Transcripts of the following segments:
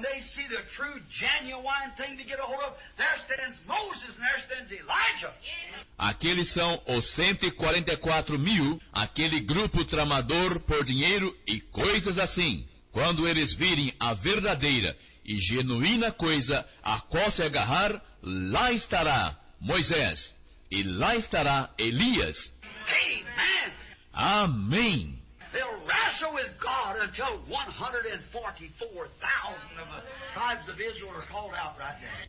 they see the true, genuine thing to get a hold of, there stands Moses and there stands Elijah. Aqueles são os 144.000, aquele grupo tramador por dinheiro e coisas assim. Quando eles virem a verdadeira e genuína coisa a qual se agarrar, lá estará Moisés e lá estará Elias. Amen. Amém. They'll wrestle with God until 144,000 of the tribes of Israel are called out right there.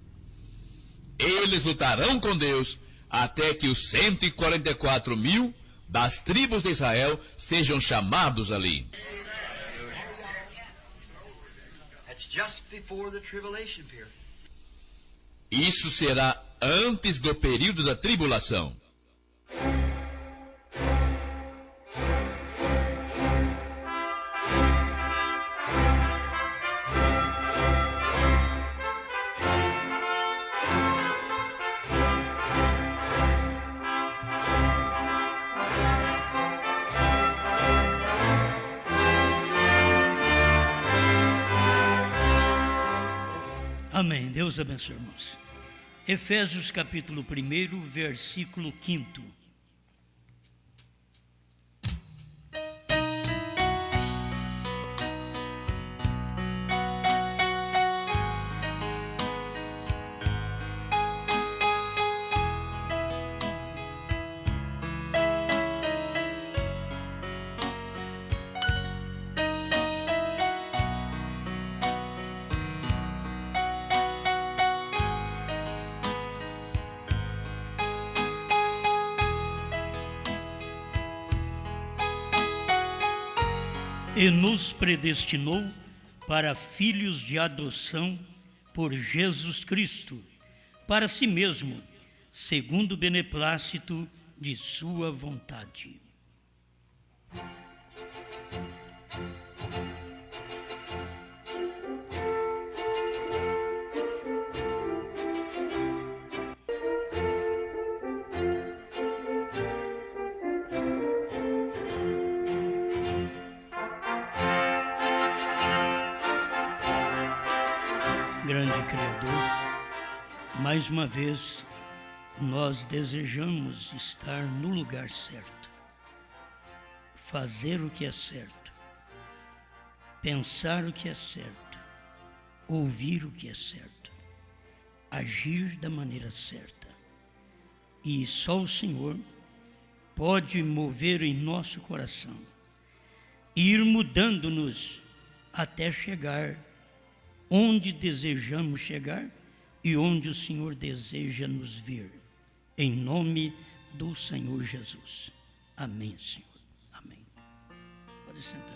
Eles lutarão com Deus até que os 144.000 das tribos de Israel sejam chamados ali. That's just before the tribulation period. Isso será antes do período da tribulação. Amém. Deus abençoe, irmãos. Efésios capítulo 1, versículo 5. E nos predestinou para filhos de adoção por Jesus Cristo, para si mesmo, segundo o beneplácito de sua vontade. Grande Criador, mais uma vez nós desejamos estar no lugar certo, fazer o que é certo, pensar o que é certo, ouvir o que é certo, agir da maneira certa. E só o Senhor pode mover em nosso coração e ir mudando-nos até chegar onde desejamos chegar e onde o Senhor deseja nos ver. Em nome do Senhor Jesus. Amém, Senhor. Amém. Pode sentar.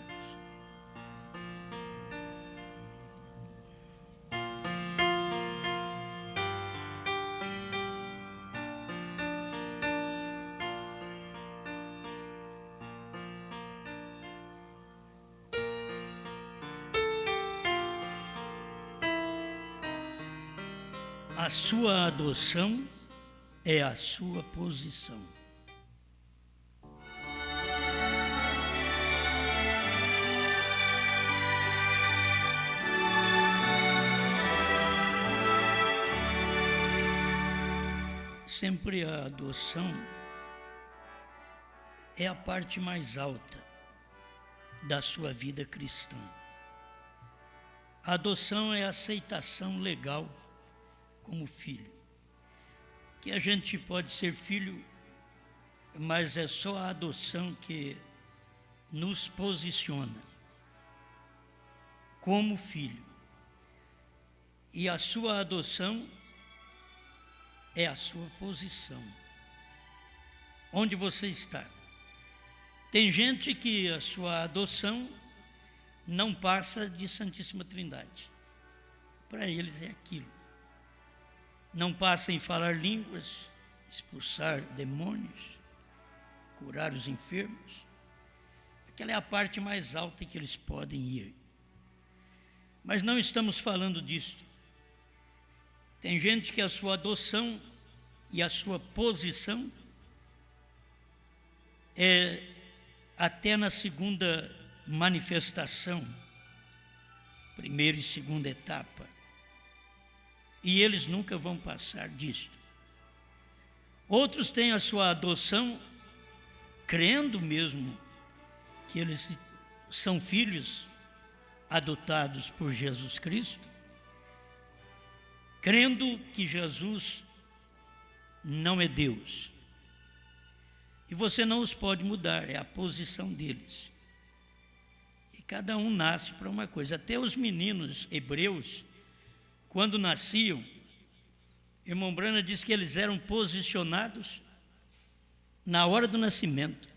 A sua adoção é a sua posição. Sempre a adoção é a parte mais alta da sua vida cristã. A adoção é a aceitação legal como filho. Que a gente pode ser filho, mas é só a adoção que nos posiciona como filho. E a sua adoção é a sua posição. Onde você está? Tem gente que a sua adoção não passa de Santíssima Trindade. Para eles é aquilo. Não passa em falar línguas, expulsar demônios, curar os enfermos. Aquela é a parte mais alta que eles podem ir. Mas não estamos falando disso. Tem gente que a sua adoção e a sua posição é até na segunda manifestação. primeira e segunda etapa. E eles nunca vão passar disto. Outros têm a sua adoção, crendo mesmo que eles são filhos adotados por Jesus Cristo, crendo que Jesus não é Deus. E você não os pode mudar, é a posição deles. E cada um nasce para uma coisa. Até os meninos hebreus, quando nasciam, irmão Brana diz que eles eram posicionados na hora do nascimento.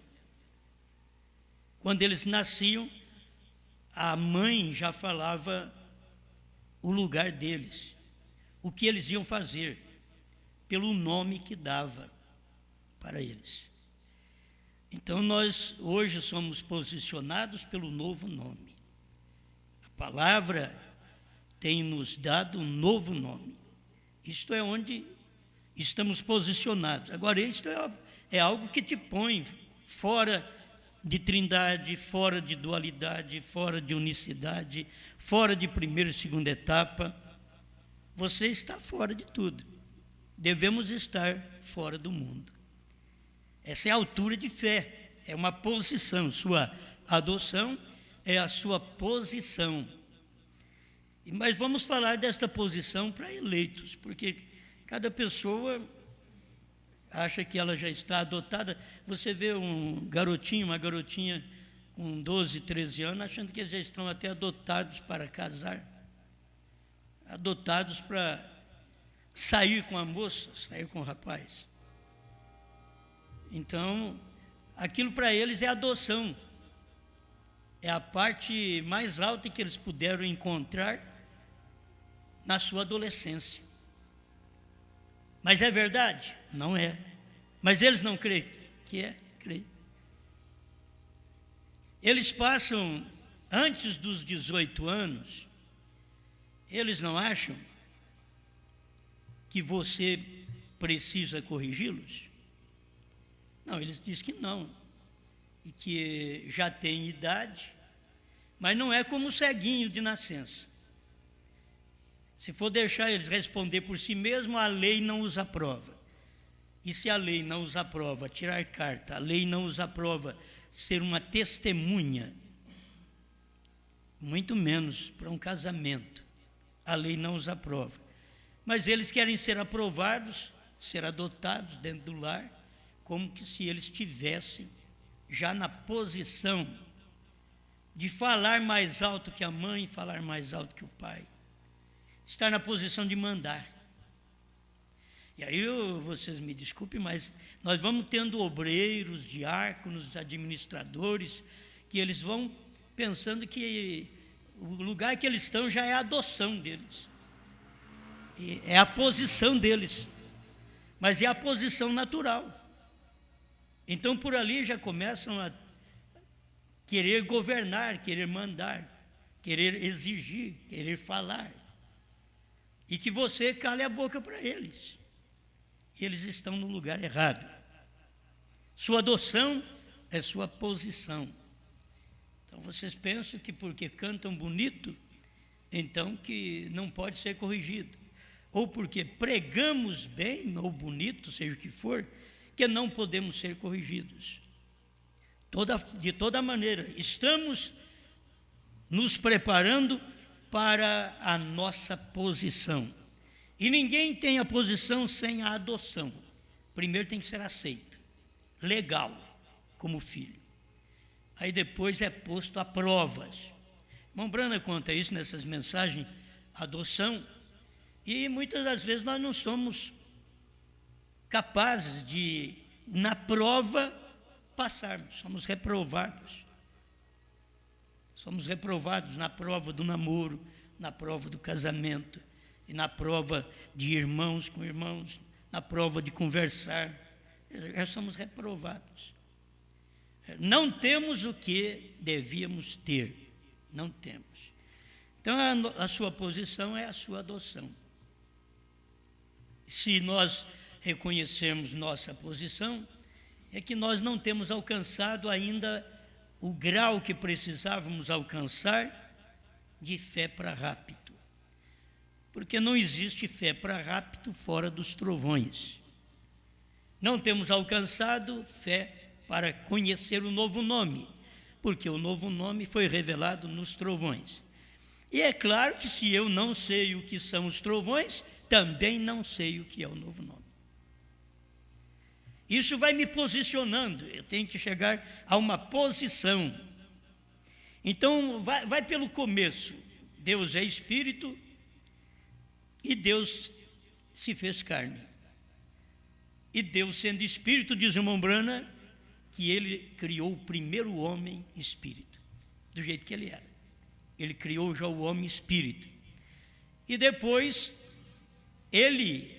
Quando eles nasciam, a mãe já falava o lugar deles, o que eles iam fazer, pelo nome que dava para eles. Então nós hoje somos posicionados pelo novo nome. A palavra tem nos dado um novo nome. Isto é onde estamos posicionados. Agora, isto é algo que te põe fora de trindade, fora de dualidade, fora de unicidade, fora de primeira e segunda etapa. Você está fora de tudo. Devemos estar fora do mundo. Essa é a altura de fé, é uma posição. Sua adoção é a sua posição. Mas vamos falar desta posição para eleitos, porque cada pessoa acha que ela já está adotada. Você vê um garotinho, uma garotinha com 12, 13 anos, achando que eles já estão até adotados para casar, adotados para sair com a moça, sair com o rapaz. Então, aquilo para eles é adoção. É a parte mais alta que eles puderam encontrar na sua adolescência. Mas é verdade? Não é. Mas eles não creem que é? Creem. Eles passam, antes dos 18 anos, eles não acham que você precisa corrigi-los? Não, eles dizem que não, e que já tem idade, mas não é como ceguinho de nascença. Se for deixar eles responder por si mesmos, a lei não os aprova. E se a lei não os aprova tirar carta, a lei não os aprova ser uma testemunha, muito menos para um casamento, a lei não os aprova. Mas eles querem ser aprovados, ser adotados dentro do lar, como que se eles estivessem já na posição de falar mais alto que a mãe, falar mais alto que o pai, estar na posição de mandar. E aí vocês me desculpem, mas nós vamos tendo obreiros, diáconos, administradores, que eles vão pensando que o lugar que eles estão já é a adoção deles, é a posição deles, mas é a posição natural. Então por ali já começam a querer governar, querer mandar, querer exigir, querer falar, e que você cale a boca para eles. Eles estão no lugar errado. Sua adoção é sua posição. Então vocês pensam que porque cantam bonito, então que não pode ser corrigido, ou porque pregamos bem ou bonito, seja o que for, que não podemos ser corrigidos. De toda maneira, estamos nos preparando para a nossa posição. E ninguém tem a posição sem a adoção. Primeiro tem que ser aceito, legal, como filho. Aí depois é posto a provas. Irmão Brana conta isso nessas mensagens, adoção, e muitas das vezes nós não somos capazes de, na prova, passarmos, somos reprovados. Somos reprovados na prova do namoro, na prova do casamento, e na prova de irmãos com irmãos, na prova de conversar, já somos reprovados. Não temos o que devíamos ter, não temos. Então a sua posição é a sua adoção. Se nós reconhecermos nossa posição, é que nós não temos alcançado ainda o grau que precisávamos alcançar de fé para rapto. Porque não existe fé para rapto fora dos trovões. Não temos alcançado fé para conhecer o novo nome, porque o novo nome foi revelado nos trovões. E é claro que se eu não sei o que são os trovões, também não sei o que é o novo nome. Isso vai me posicionando, eu tenho que chegar a uma posição. Então, vai pelo começo. Deus é Espírito e Deus se fez carne. E Deus, sendo Espírito, diz o irmão Brana, que Ele criou o primeiro homem Espírito, do jeito que ele era. Ele criou já o homem Espírito. E depois, Ele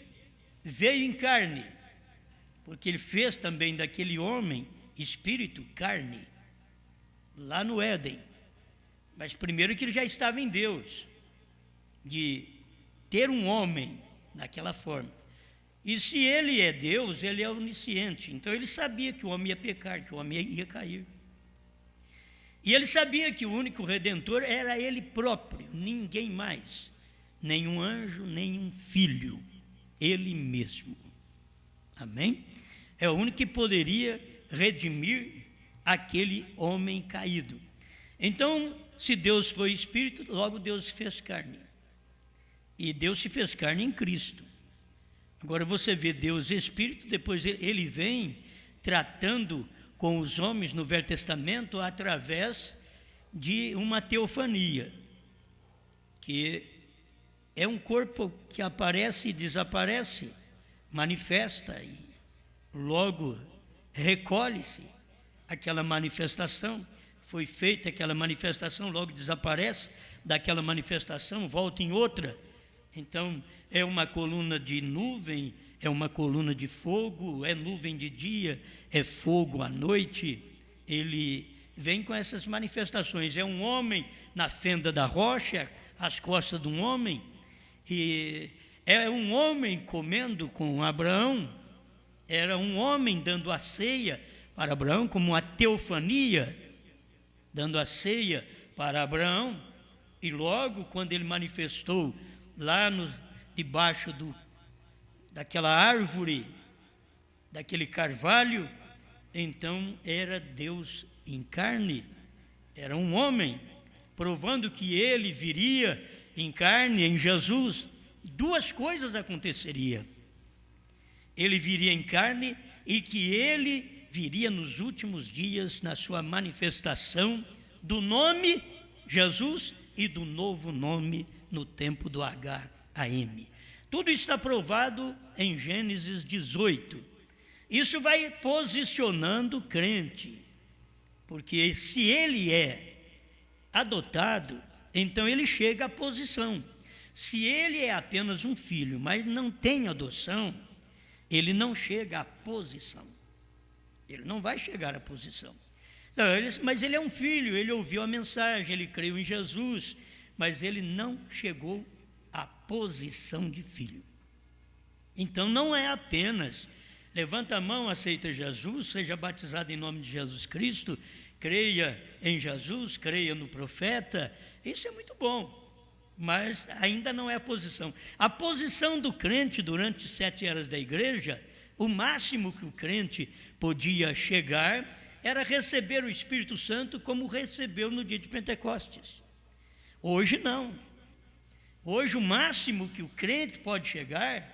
veio em carne, porque Ele fez também daquele homem Espírito carne, lá no Éden. Mas primeiro que Ele já estava em Deus, de ter um homem daquela forma. E se Ele é Deus, Ele é onisciente. Então Ele sabia que o homem ia pecar, que o homem ia cair. E Ele sabia que o único Redentor era Ele próprio, ninguém mais. Nenhum anjo, nenhum filho. Ele mesmo. Amém? É o único que poderia redimir aquele homem caído. Então, se Deus foi Espírito, logo Deus se fez carne. E Deus se fez carne em Cristo. Agora você vê Deus Espírito, depois Ele vem tratando com os homens no Velho Testamento através de uma teofania, que é um corpo que aparece e desaparece, manifesta e logo recolhe-se. Aquela manifestação, foi feita aquela manifestação, logo desaparece, daquela manifestação volta em outra. Então, é uma coluna de nuvem, é uma coluna de fogo, é nuvem de dia, é fogo à noite. Ele vem com essas manifestações. É um homem na fenda da rocha, às costas de um homem, e é um homem comendo com Abraão, era um homem dando a ceia para Abraão, como uma teofania, dando a ceia para Abraão. E logo, quando ele manifestou lá debaixo daquela árvore, daquele carvalho, então era Deus em carne, era um homem, provando que ele viria em carne, em Jesus. Duas coisas aconteceriam: ele viria em carne e que ele viria nos últimos dias na sua manifestação do nome Jesus e do novo nome no tempo do H.A.M. Tudo está provado em Gênesis 18. Isso vai posicionando o crente, porque se ele é adotado, então ele chega à posição. Se ele é apenas um filho, mas não tem adoção, ele não chega à posição. Ele não vai chegar à posição. Então, mas ele é um filho, ele ouviu a mensagem, ele creu em Jesus, mas ele não chegou à posição de filho. Então não é apenas levanta a mão, aceita Jesus, seja batizado em nome de Jesus Cristo, creia em Jesus, creia no profeta. Isso é muito bom, mas ainda não é a posição. A posição do crente durante 7 eras da igreja, o máximo que o crente podia chegar era receber o Espírito Santo como recebeu no dia de Pentecostes. Hoje não. Hoje o máximo que o crente pode chegar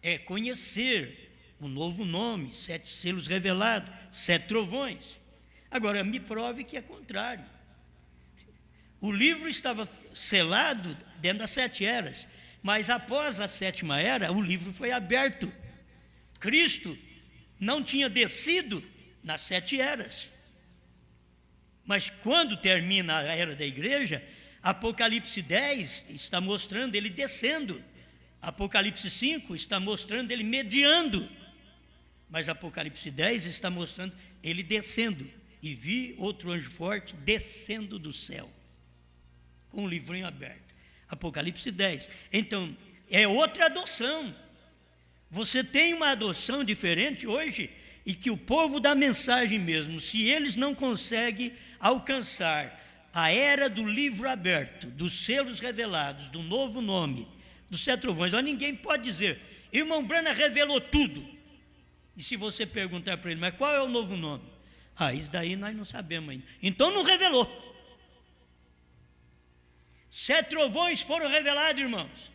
é conhecer o novo nome, 7 selos revelados, 7 trovões. Agora, me prove que é contrário. O livro estava selado dentro das 7 eras, mas após a 7ª era, o livro foi aberto. Cristo não tinha descido nas 7 eras. Mas quando termina a era da igreja, Apocalipse 10 está mostrando ele descendo. Apocalipse 5 está mostrando ele mediando. Mas Apocalipse 10 está mostrando ele descendo. E vi outro anjo forte descendo do céu, com o livrinho aberto. Apocalipse 10. Então, é outra adoção. Você tem uma adoção diferente hoje, e que o povo da mensagem mesmo, se eles não conseguem alcançar a era do livro aberto, dos selos revelados, do novo nome, dos 7 trovões, ninguém pode dizer, irmão Branham revelou tudo. E se você perguntar para ele, mas qual é o novo nome? Isso daí nós não sabemos ainda. Então não revelou. 7 trovões foram revelados, irmãos.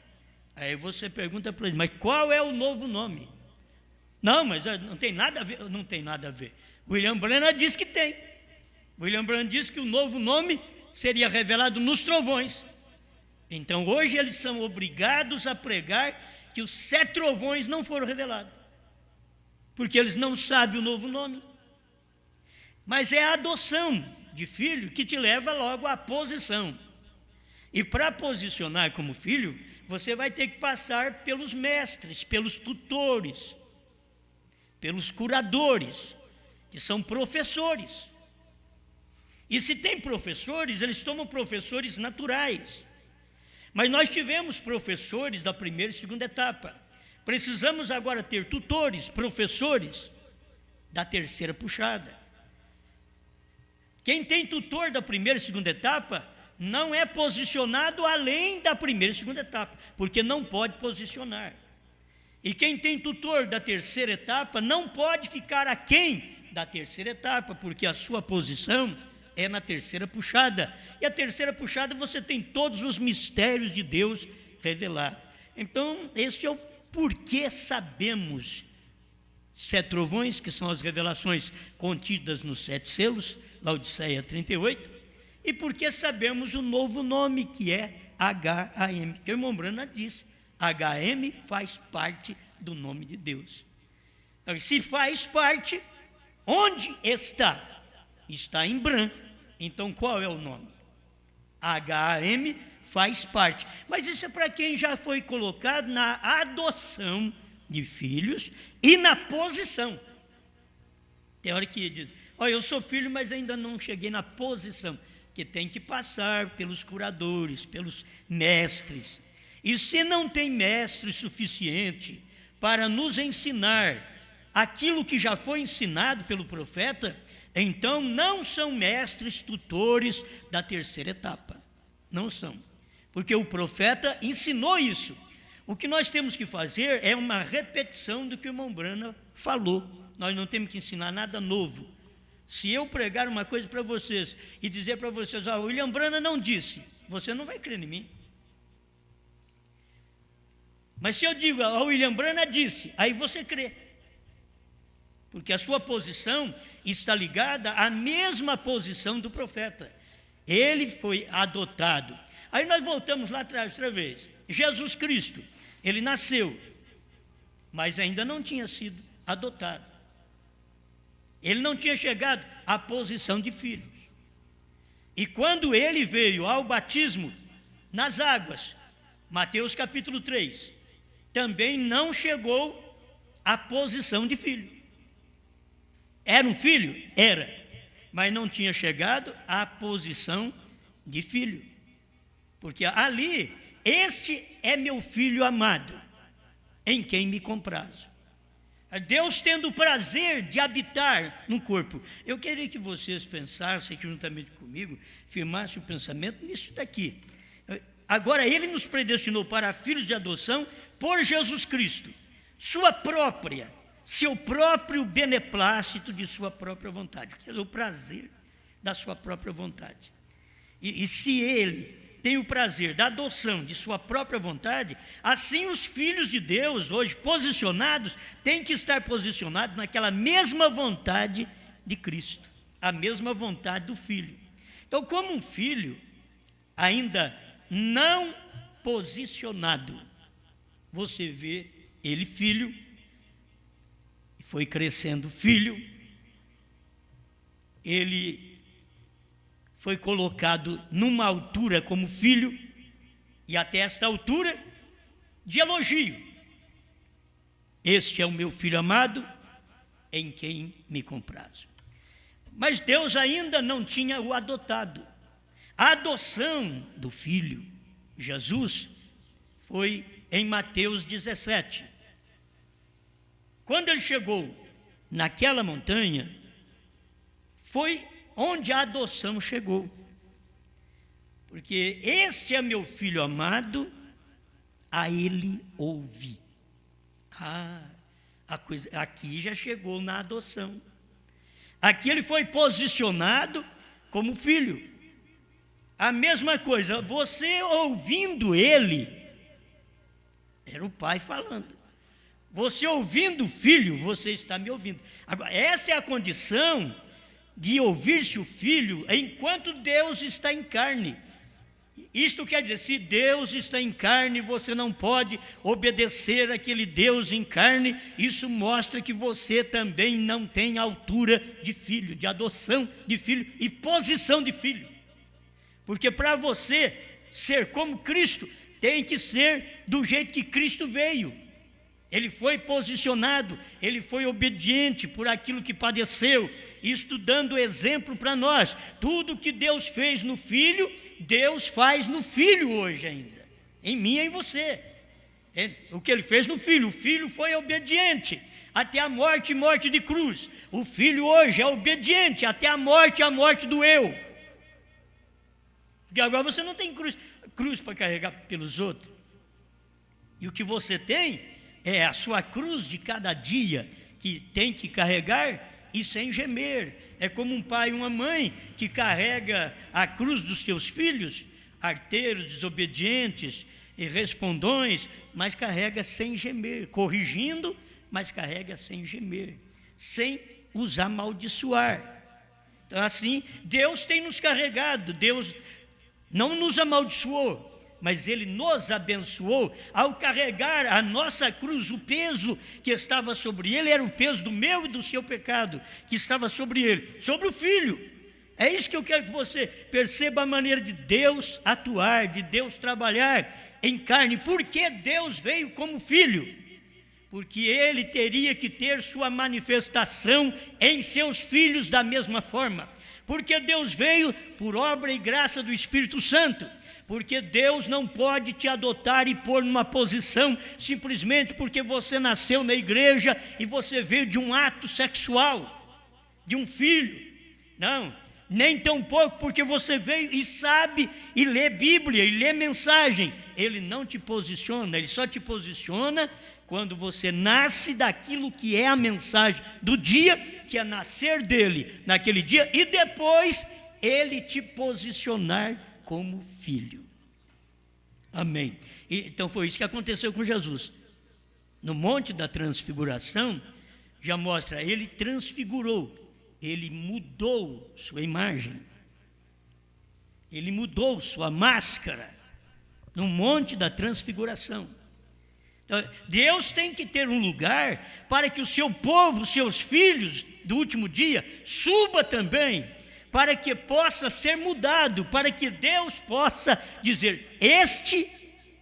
Aí você pergunta para ele, mas qual é o novo nome? Não, mas não tem nada a ver. Não tem nada a ver. William Branham diz que tem. William Branham diz que o novo nome seria revelado nos trovões. Então hoje eles são obrigados a pregar que os 7 trovões não foram revelados, porque eles não sabem o novo nome. Mas é a adoção de filho que te leva logo à posição. E para posicionar como filho, você vai ter que passar pelos mestres, pelos tutores, pelos curadores, que são professores. E se tem professores, eles tomam professores naturais. Mas nós tivemos professores da primeira e segunda etapa. Precisamos agora ter tutores, professores da terceira puxada. Quem tem tutor da primeira e segunda etapa não é posicionado além da primeira e segunda etapa, porque não pode posicionar. E quem tem tutor da terceira etapa não pode ficar aquém da terceira etapa, porque a sua posição é na terceira puxada. E a terceira puxada você tem todos os mistérios de Deus revelados. Então, esse é o porquê sabemos 7 trovões, que são as revelações contidas nos 7 selos, Laodiceia 38, e porque sabemos o novo nome, que é HAM. O irmão Branham disse, HM faz parte do nome de Deus. Então, se faz parte, onde está? Está em Bran. Então qual é o nome? HAM faz parte. Mas isso é para quem já foi colocado na adoção de filhos e na posição. Tem hora que diz, eu sou filho, mas ainda não cheguei na posição, que tem que passar pelos curadores, pelos mestres. E se não tem mestre suficiente para nos ensinar aquilo que já foi ensinado pelo profeta, então não são mestres tutores da terceira etapa. Não são. Porque o profeta ensinou isso. O que nós temos que fazer é uma repetição do que o irmão Branham falou. Nós não temos que ensinar nada novo. Se eu pregar uma coisa para vocês e dizer para vocês, o William Branham não disse, você não vai crer em mim. Mas se eu digo, o William Branham disse, aí você crê. Porque a sua posição está ligada à mesma posição do profeta. Ele foi adotado. Aí nós voltamos lá atrás outra vez. Jesus Cristo, ele nasceu, mas ainda não tinha sido adotado. Ele não tinha chegado à posição de filho. E quando ele veio ao batismo nas águas, Mateus capítulo 3, também não chegou à posição de filho. Era um filho? Era, mas não tinha chegado à posição de filho. Porque ali, este é meu filho amado, em quem me comprazo. Deus tendo o prazer de habitar no corpo. Eu queria que vocês pensassem aqui juntamente comigo, firmassem o pensamento nisso daqui. Agora, Ele nos predestinou para filhos de adoção por Jesus Cristo, seu próprio beneplácito de sua própria vontade, que é o prazer da sua própria vontade. E se Ele tem o prazer da adoção de sua própria vontade, assim os filhos de Deus, hoje posicionados, têm que estar posicionados naquela mesma vontade de Cristo, a mesma vontade do Filho. Então, como um filho ainda não posicionado, você vê ele filho, foi crescendo filho, ele foi colocado numa altura como filho, e até esta altura de elogio. Este é o meu filho amado, em quem me comprazo. Mas Deus ainda não tinha o adotado. A adoção do filho, Jesus, foi em Mateus 17. Quando ele chegou naquela montanha, foi onde a adoção chegou. Porque este é meu filho amado, a ele ouvi. A coisa aqui já chegou na adoção. Aqui ele foi posicionado como filho. A mesma coisa, você ouvindo ele, era o pai falando. Você ouvindo o filho, você está me ouvindo. Agora, essa é a condição de ouvir-se o filho enquanto Deus está em carne. Isto quer dizer, se Deus está em carne, você não pode obedecer àquele Deus em carne. Isso mostra que você também não tem altura de filho, de adoção de filho e posição de filho. Porque para você ser como Cristo, tem que ser do jeito que Cristo veio. Ele foi posicionado, ele foi obediente por aquilo que padeceu, isto dando exemplo para nós. Tudo que Deus fez no Filho, Deus faz no Filho hoje ainda, em mim e em você. O que ele fez no Filho, o Filho foi obediente até a morte de cruz. O Filho hoje é obediente até a morte do eu. Porque agora você não tem cruz para carregar pelos outros. E o que você tem é a sua cruz de cada dia, que tem que carregar e sem gemer. É como um pai e uma mãe que carrega a cruz dos seus filhos, arteiros, desobedientes e respondões, mas carrega sem gemer, corrigindo, mas carrega sem gemer, sem os amaldiçoar. Então assim, Deus tem nos carregado, Deus não nos amaldiçoou, mas Ele nos abençoou ao carregar a nossa cruz. O peso que estava sobre Ele era o peso do meu e do seu pecado, que estava sobre Ele, sobre o Filho. É isso que eu quero que você perceba, a maneira de Deus atuar, de Deus trabalhar em carne. Por que Deus veio como Filho? Porque Ele teria que ter sua manifestação em seus filhos da mesma forma. Porque Deus veio por obra e graça do Espírito Santo. Porque Deus não pode te adotar e pôr numa posição simplesmente porque você nasceu na igreja e você veio de um ato sexual, de um filho. Não, nem tampouco porque você veio e sabe e lê Bíblia e lê mensagem. Ele não te posiciona, ele só te posiciona quando você nasce daquilo que é a mensagem do dia, que é nascer dele naquele dia, e depois ele te posicionar como filho. Amém. Então foi isso que aconteceu com Jesus. No Monte da Transfiguração, já mostra, ele transfigurou, ele mudou sua imagem, ele mudou sua máscara, no Monte da Transfiguração. Então, Deus tem que ter um lugar para que o seu povo, os seus filhos do último dia, suba também, para que possa ser mudado, para que Deus possa dizer, este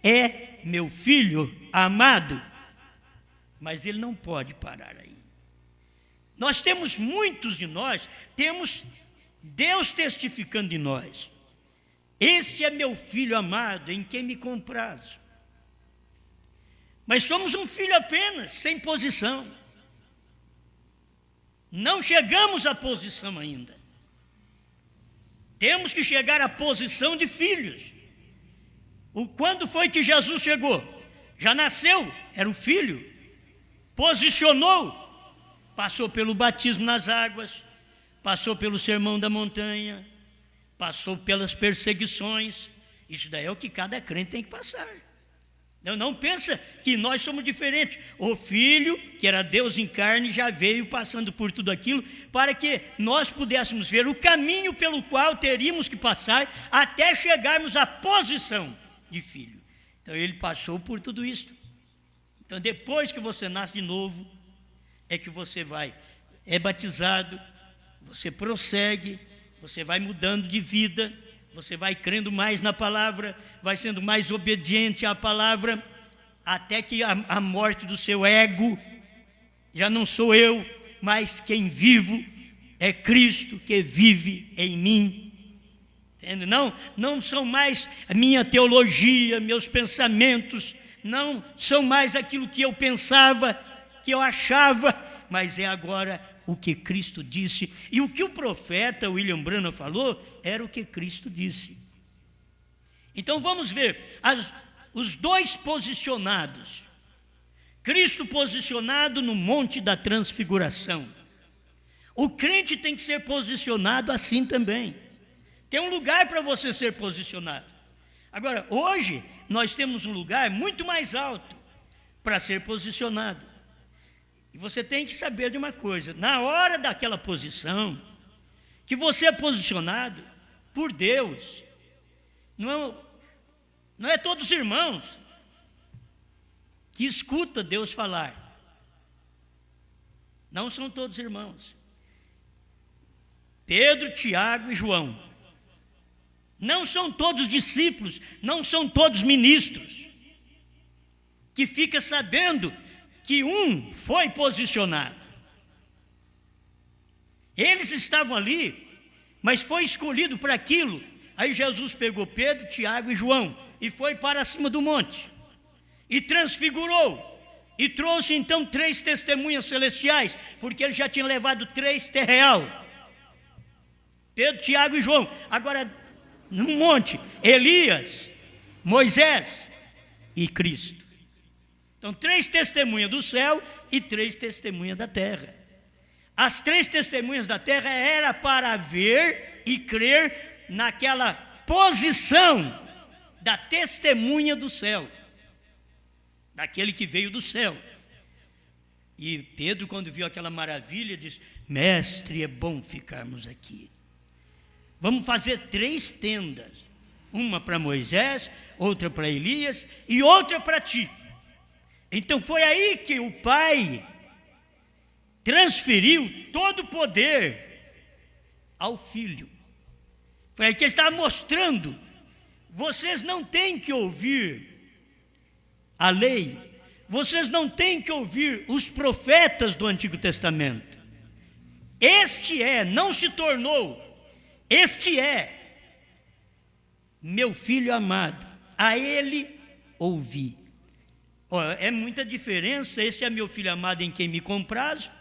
é meu filho amado. Mas ele não pode parar aí. Nós temos, muitos de nós, temos Deus testificando em nós. Este é meu filho amado, em quem me comprazo. Mas somos um filho apenas, sem posição. Não chegamos à posição ainda. Temos que chegar à posição de filhos. Quando foi que Jesus chegou? Já nasceu, era o filho. Posicionou, passou pelo batismo nas águas, passou pelo sermão da montanha, passou pelas perseguições. Isso daí é o que cada crente tem que passar. Não pensa que nós somos diferentes. O Filho, que era Deus em carne, já veio passando por tudo aquilo para que nós pudéssemos ver o caminho pelo qual teríamos que passar até chegarmos à posição de filho. Então ele passou por tudo isso. Então depois que você nasce de novo, é que você é batizado, você prossegue, você vai mudando de vida, você vai crendo mais na palavra, vai sendo mais obediente à palavra, até que a morte do seu ego, já não sou eu, mas quem vivo é Cristo que vive em mim. Entende? Não são mais a minha teologia, meus pensamentos, não são mais aquilo que eu pensava, que eu achava, mas é agora o que Cristo disse. E o que o profeta William Branham falou era o que Cristo disse. Então vamos ver os dois posicionados. Cristo posicionado no Monte da Transfiguração. O crente tem que ser posicionado assim também. Tem um lugar para você ser posicionado. Agora, hoje, nós temos um lugar muito mais alto para ser posicionado. E você tem que saber de uma coisa: na hora daquela posição, que você é posicionado por Deus, não é todos os irmãos que escuta Deus falar. Não são todos irmãos. Pedro, Tiago e João. Não são todos discípulos, não são todos ministros, que fica sabendo que um foi posicionado. Eles estavam ali, mas foi escolhido para aquilo. Aí Jesus pegou Pedro, Tiago e João e foi para cima do monte. E transfigurou. E trouxe então 3 testemunhas celestiais, porque ele já tinha levado 3 terreal. Pedro, Tiago e João. Agora, no monte, Elias, Moisés e Cristo. Então, 3 testemunhas do céu e 3 testemunhas da terra. As 3 testemunhas da terra era para ver e crer naquela posição da testemunha do céu, daquele que veio do céu. E Pedro, quando viu aquela maravilha, disse: mestre, é bom ficarmos aqui. Vamos fazer 3 tendas, uma para Moisés, outra para Elias e outra para ti. Então foi aí que o Pai transferiu todo o poder ao Filho. Foi aí que ele estava mostrando: vocês não têm que ouvir a lei, vocês não têm que ouvir os profetas do Antigo Testamento. Este não se tornou, este é meu Filho amado, a ele ouvi. É muita diferença. Este é meu Filho amado em quem me comprazo.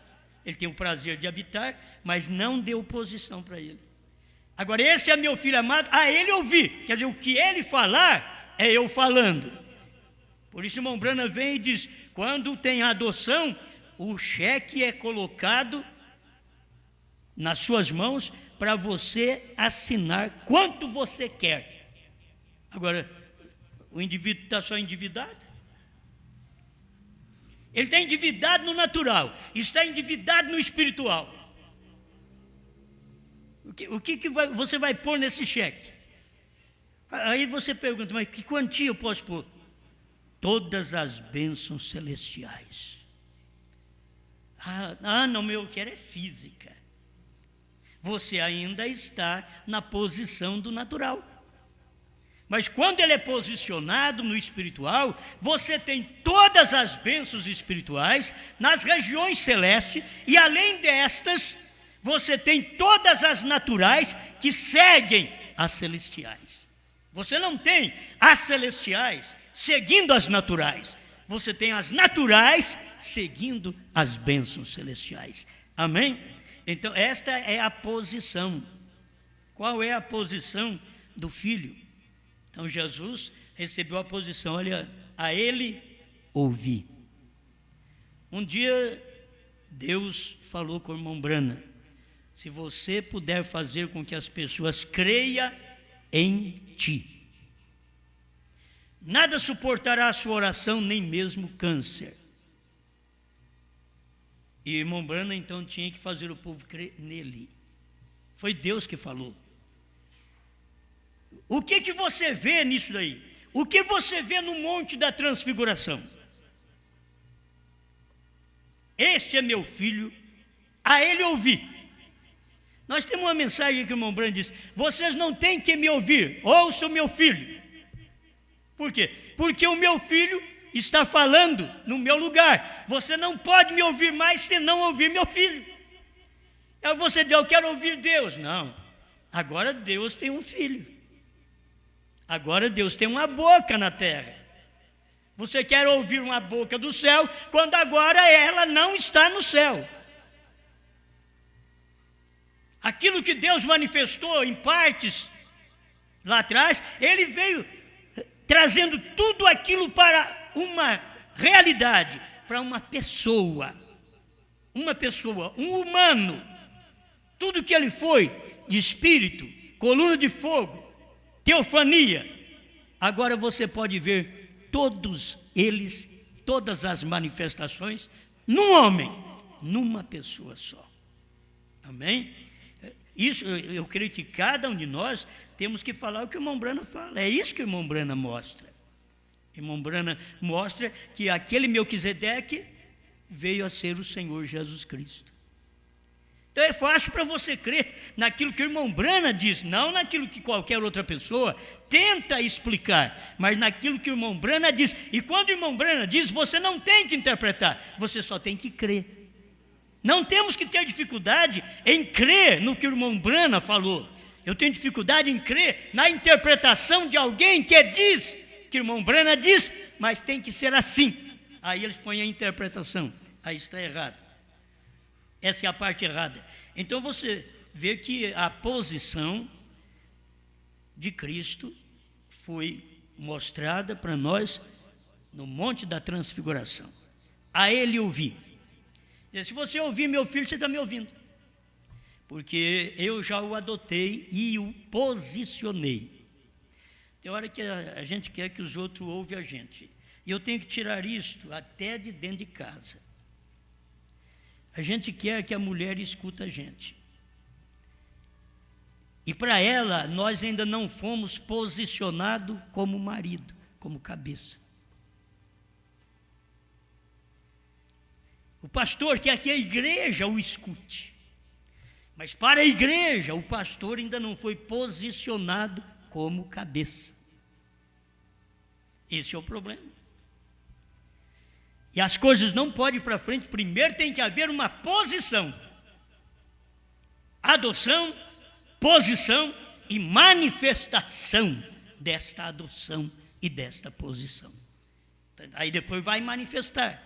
Ele tem o prazer de habitar, mas não deu posição para ele. Agora, esse é meu Filho amado, a ele ouvi. Quer dizer, o que ele falar, é eu falando. Por isso, irmão Brana vem e diz: quando tem adoção, o cheque é colocado nas suas mãos para você assinar quanto você quer. Agora, o indivíduo está só endividado. Ele está endividado no natural, está endividado no espiritual. O que você vai pôr nesse cheque? Aí você pergunta: mas que quantia eu posso pôr? Todas as bênçãos celestiais. Não, eu quero é física. Você ainda está na posição do natural. Mas quando ele é posicionado no espiritual, você tem todas as bênçãos espirituais nas regiões celestes, e além destas, você tem todas as naturais que seguem as celestiais. Você não tem as celestiais seguindo as naturais, você tem as naturais seguindo as bênçãos celestiais. Amém? Então, esta é a posição. Qual é a posição do Filho? Então, Jesus recebeu a posição: olha, a ele ouvi. Um dia, Deus falou com o irmão Brana: se você puder fazer com que as pessoas creiam em ti, nada suportará a sua oração, nem mesmo câncer. E irmão Brana então tinha que fazer o povo crer nele. Foi Deus que falou. O que você vê nisso daí? O que você vê no Monte da Transfiguração? Este é meu filho, a ele ouvi. Nós temos uma mensagem que o irmão Brando diz: vocês não têm que me ouvir, ouçam o meu filho. Por quê? Porque o meu filho está falando no meu lugar. Você não pode me ouvir mais se não ouvir meu filho. Aí você diz: eu quero ouvir Deus. Não, agora Deus tem um filho. Agora Deus tem uma boca na terra. Você quer ouvir uma boca do céu, quando agora ela não está no céu. Aquilo que Deus manifestou em partes lá atrás, ele veio trazendo tudo aquilo para uma realidade, para uma pessoa, um humano. Tudo que ele foi, de espírito, coluna de fogo, teofania, agora você pode ver todos eles, todas as manifestações, num homem, numa pessoa só. Amém? Isso, eu creio que cada um de nós temos que falar o que o irmão Branham fala. É isso que o irmão Branham mostra. O irmão Branham mostra que aquele Melquisedeque veio a ser o Senhor Jesus Cristo. Então é fácil para você crer naquilo que o irmão Branham diz, não naquilo que qualquer outra pessoa tenta explicar, mas naquilo que o irmão Branham diz. E quando o irmão Branham diz, você não tem que interpretar, você só tem que crer. Não temos que ter dificuldade em crer no que o irmão Branham falou. Eu tenho dificuldade em crer na interpretação de alguém que diz, que o irmão Branham diz, mas tem que ser assim. Aí eles põem a interpretação, aí está errado. Essa é a parte errada. Então você vê que a posição de Cristo foi mostrada para nós no Monte da Transfiguração. A ele ouvi. E se você ouvir meu filho, você está me ouvindo. Porque eu já o adotei e o posicionei. Tem hora que a gente quer que os outros ouvem a gente. E eu tenho que tirar isto até de dentro de casa. A gente quer que a mulher escuta a gente. E para ela, nós ainda não fomos posicionados como marido, como cabeça. O pastor quer que a igreja o escute. Mas para a igreja, o pastor ainda não foi posicionado como cabeça. Esse é o problema. E as coisas não podem ir para frente, primeiro tem que haver uma posição. Adoção, posição e manifestação desta adoção e desta posição. Aí depois vai manifestar.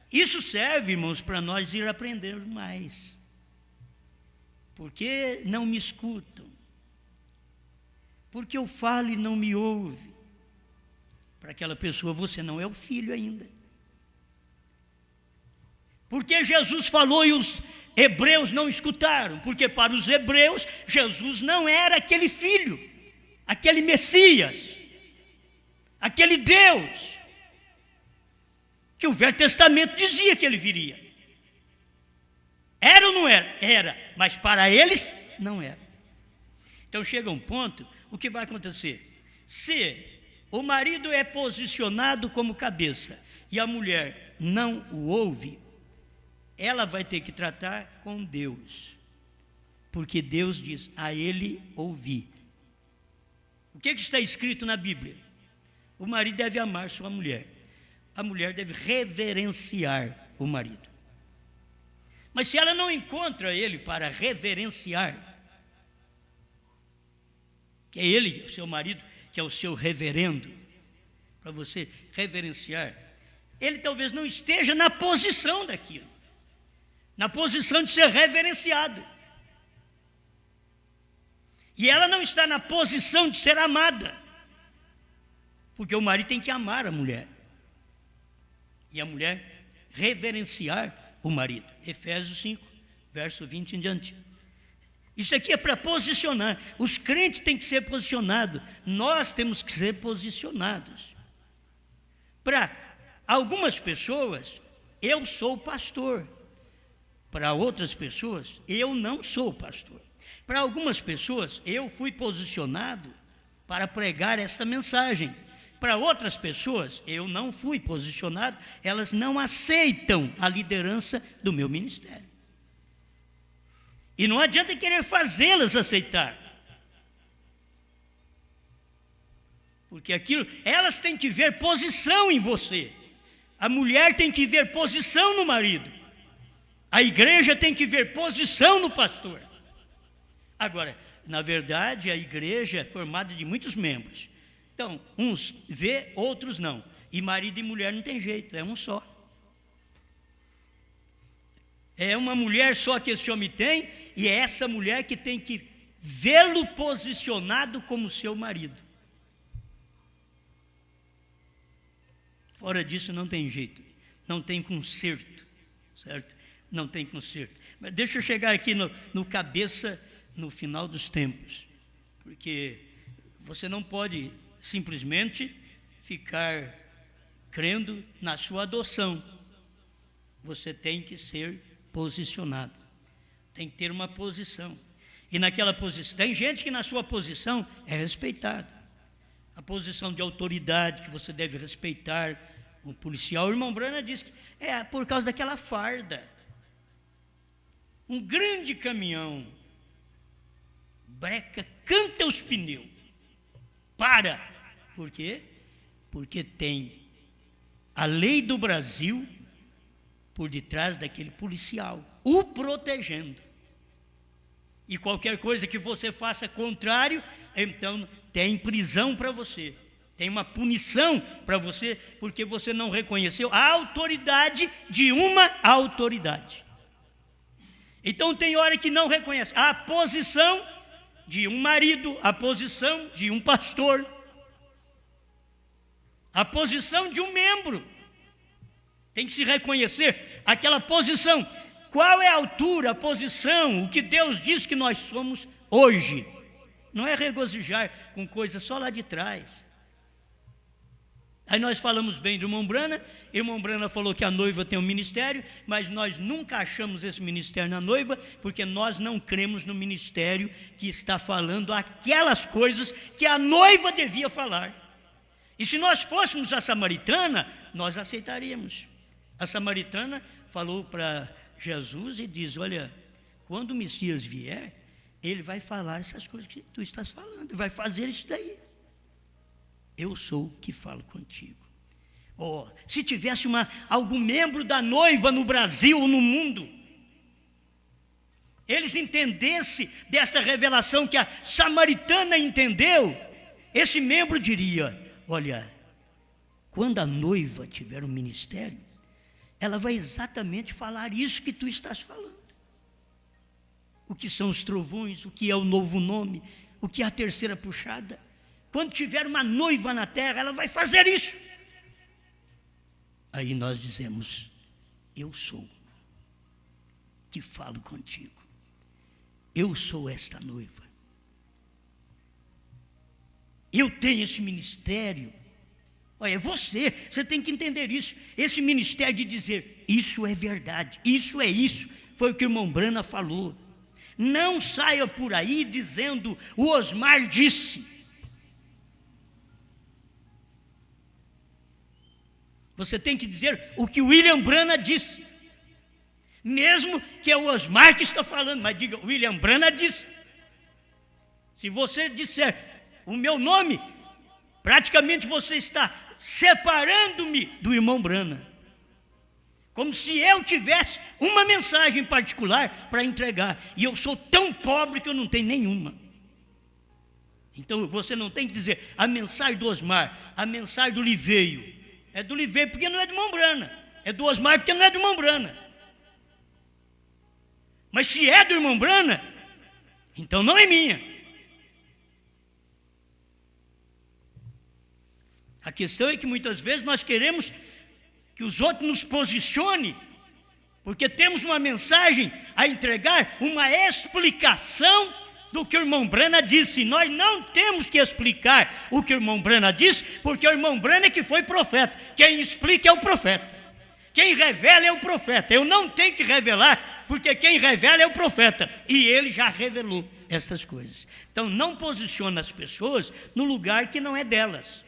Isso serve, irmãos, para nós ir aprendendo mais. Porque não me escutam? Porque eu falo e não me ouve? Para aquela pessoa, você não é o filho ainda. Porque Jesus falou e os hebreus não escutaram? Porque para os hebreus, Jesus não era aquele filho, aquele Messias, aquele Deus, que o Velho Testamento dizia que ele viria. Era ou não era? Era, mas para eles não era. Então chega um ponto, o que vai acontecer? Se o marido é posicionado como cabeça e a mulher não o ouve, ela vai ter que tratar com Deus, porque Deus diz, a ele ouvi. O que está escrito na Bíblia? O marido deve amar sua mulher, a mulher deve reverenciar o marido. Mas se ela não encontra ele para reverenciar, que é ele, o seu marido, que é o seu reverendo, para você reverenciar, ele talvez não esteja na posição daquilo, na posição de ser reverenciado. E ela não está na posição de ser amada, porque o marido tem que amar a mulher, e a mulher reverenciar o marido. Efésios 5, verso 20 em diante. Isso aqui é para posicionar. Os crentes têm que ser posicionados. Nós temos que ser posicionados. Para algumas pessoas, eu sou pastor. Para outras pessoas, eu não sou pastor. Para algumas pessoas, eu fui posicionado para pregar esta mensagem. Para outras pessoas, eu não fui posicionado, elas não aceitam a liderança do meu ministério. E não adianta querer fazê-las aceitar. Porque aquilo, elas têm que ver posição em você. A mulher tem que ver posição no marido. A igreja tem que ver posição no pastor. Agora, na verdade, a igreja é formada de muitos membros. Então, uns vê, outros não. E marido e mulher não tem jeito, é um só. É uma mulher só que esse homem tem, e é essa mulher que tem que vê-lo posicionado como seu marido. Fora disso não tem jeito, não tem conserto, certo? Não tem conserto. Mas deixa eu chegar aqui no cabeça no final dos tempos, porque você não pode simplesmente ficar crendo na sua adoção. Você tem que ser posicionado, tem que ter uma posição. E naquela posição, tem gente que na sua posição é respeitada. A posição de autoridade que você deve respeitar, o policial. O irmão Brana disse que é por causa daquela farda. Um grande caminhão breca, canta os pneus, para. Por quê? Porque tem a lei do Brasil por detrás daquele policial, o protegendo. E qualquer coisa que você faça contrário, então tem prisão para você, tem uma punição para você, porque você não reconheceu a autoridade de uma autoridade. Então tem hora que não reconhece a posição de um marido, a posição de um pastor, a posição de um membro. Tem que se reconhecer aquela posição. Qual é a altura, a posição, o que Deus diz que nós somos hoje? Não é regozijar com coisas só lá de trás. Aí nós falamos bem do irmão Brana. O irmão Brana falou que a noiva tem um ministério, mas nós nunca achamos esse ministério na noiva, porque nós não cremos no ministério que está falando aquelas coisas que a noiva devia falar. E se nós fôssemos a samaritana, nós aceitaríamos. A samaritana falou para Jesus e diz: olha, quando o Messias vier, ele vai falar essas coisas que tu estás falando, vai fazer isso daí. Eu sou o que falo contigo. Oh, se tivesse algum membro da noiva no Brasil ou no mundo, eles entendessem desta revelação que a samaritana entendeu, esse membro diria: olha, quando a noiva tiver um ministério, ela vai exatamente falar isso que tu estás falando. O que são os trovões, o que é o novo nome, o que é a terceira puxada. Quando tiver uma noiva na terra, ela vai fazer isso. Aí nós dizemos: eu sou que falo contigo. Eu sou esta noiva. Eu tenho esse ministério. Olha, você tem que entender isso. Esse ministério de dizer: isso é verdade, isso é isso. Foi o que o irmão Brana falou. Não saia por aí dizendo: o Osmar disse. Você tem que dizer o que o William Brana disse. Mesmo que é o Osmar que está falando, mas diga: William Brana disse. Se você disser o meu nome, praticamente você está separando-me do irmão Brana. Como se eu tivesse uma mensagem particular para entregar. E eu sou tão pobre que eu não tenho nenhuma. Então você não tem que dizer a mensagem do Osmar, a mensagem do Liveio. É do Liveio porque não é do irmão Brana. É do Osmar porque não é do irmão Brana. Mas se é do irmão Brana, então não é minha. A questão é que muitas vezes nós queremos que os outros nos posicionem, porque temos uma mensagem a entregar, uma explicação do que o irmão Brana disse. Nós não temos que explicar o que o irmão Brana disse, porque o irmão Brana é que foi profeta. Quem explica é o profeta. Quem revela é o profeta. Eu não tenho que revelar, porque quem revela é o profeta. E ele já revelou essas coisas. Então não posicione as pessoas no lugar que não é delas.